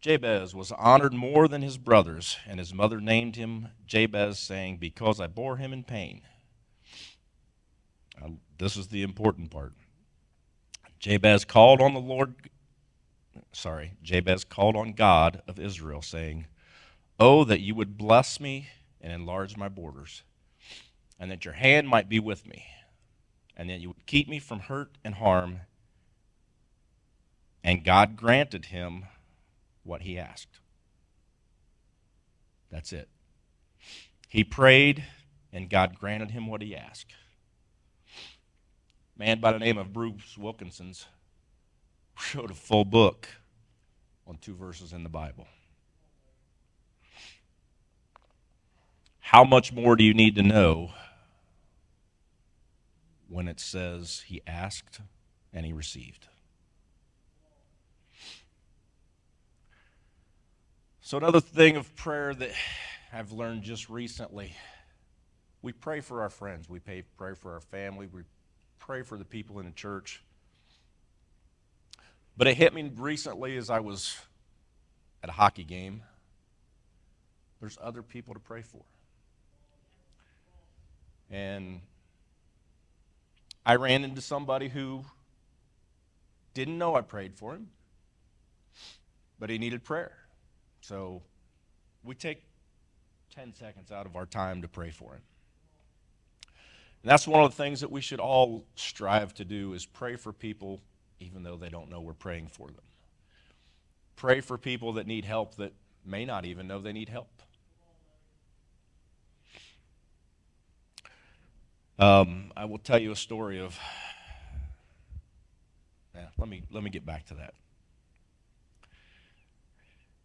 Jabez was honored more than his brothers, and his mother named him Jabez, saying, "Because I bore him in pain." This is the important part. Jabez called on the Lord, Jabez called on God of Israel, saying, "Oh, that you would bless me and enlarge my borders, and that your hand might be with me, and that you would keep me from hurt and harm." And God granted him what he asked. That's it. He prayed, and God granted him what he asked. A man by the name of Bruce Wilkinson wrote a full book on 2 verses in the Bible. How much more do you need to know when it says he asked and he received? So another thing of prayer that I've learned just recently, we pray for our friends, we pray for our family, we pray for the people in the church. But it hit me recently as I was at a hockey game. There's other people to pray for. And I ran into somebody who didn't know I prayed for him, but he needed prayer. So we take 10 seconds out of our time to pray for him. And that's one of the things that we should all strive to do, is pray for people even though they don't know we're praying for them. Pray for people that need help that may not even know they need help. I will tell you a story of, let me get back to that.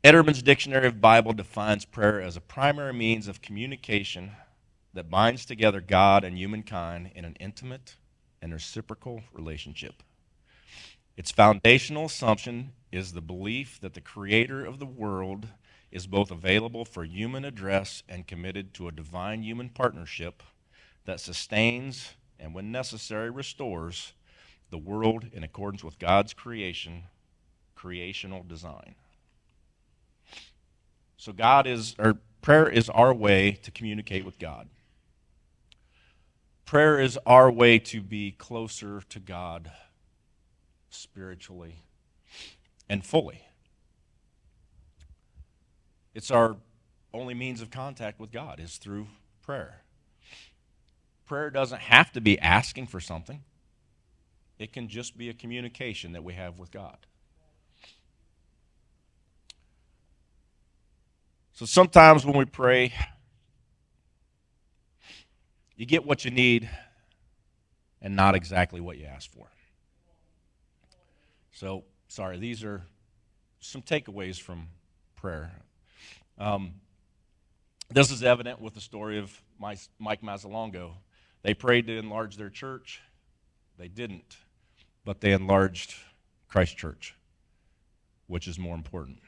Etterman's Dictionary of Bible defines prayer as a primary means of communication that binds together God and humankind in an intimate and reciprocal relationship. Its foundational assumption is the belief that the Creator of the world is both available for human address and committed to a divine human partnership that sustains and, when necessary, restores the world in accordance with God's creational design. So prayer is our way to communicate with God. Prayer is our way to be closer to God spiritually and fully. It's our only means of contact with God is through prayer. Prayer doesn't have to be asking for something. It can just be a communication that we have with God. So sometimes when we pray, you get what you need and not exactly what you asked for. So, these are some takeaways from prayer. This is evident with the story of Mike Mazzalongo. They prayed to enlarge their church. They didn't, but they enlarged Christ Church, which is more important.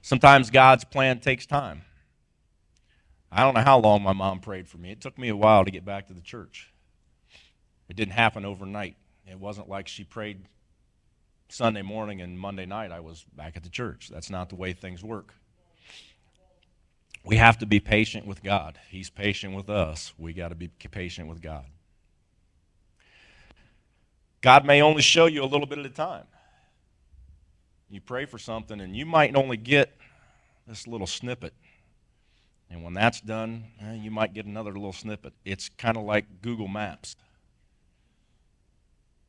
Sometimes God's plan takes time. I don't know how long my mom prayed for me. It took me a while to get back to the church. It didn't happen overnight. It wasn't like she prayed Sunday morning and Monday night I was back at the church. That's not the way things work. We have to be patient with God. He's patient with us. We got to be patient with God. God may only show you a little bit at a time. You pray for something and you might only get this little snippet. And when that's done, you might get another little snippet. It's kind of like Google Maps.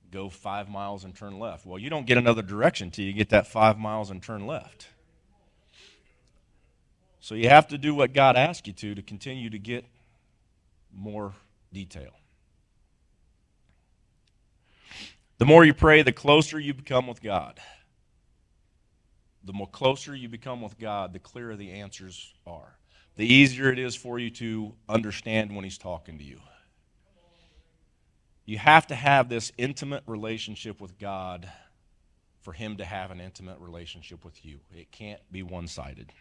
Go 5 miles and turn left. Well, you don't get another direction till you get that 5 miles and turn left. So you have to do what God asks you to continue to get more detail. The more you pray, the closer you become with God. The more closer you become with God, the clearer the answers are. The easier it is for you to understand when He's talking to you. You have to have this intimate relationship with God for Him to have an intimate relationship with you. It can't be one-sided.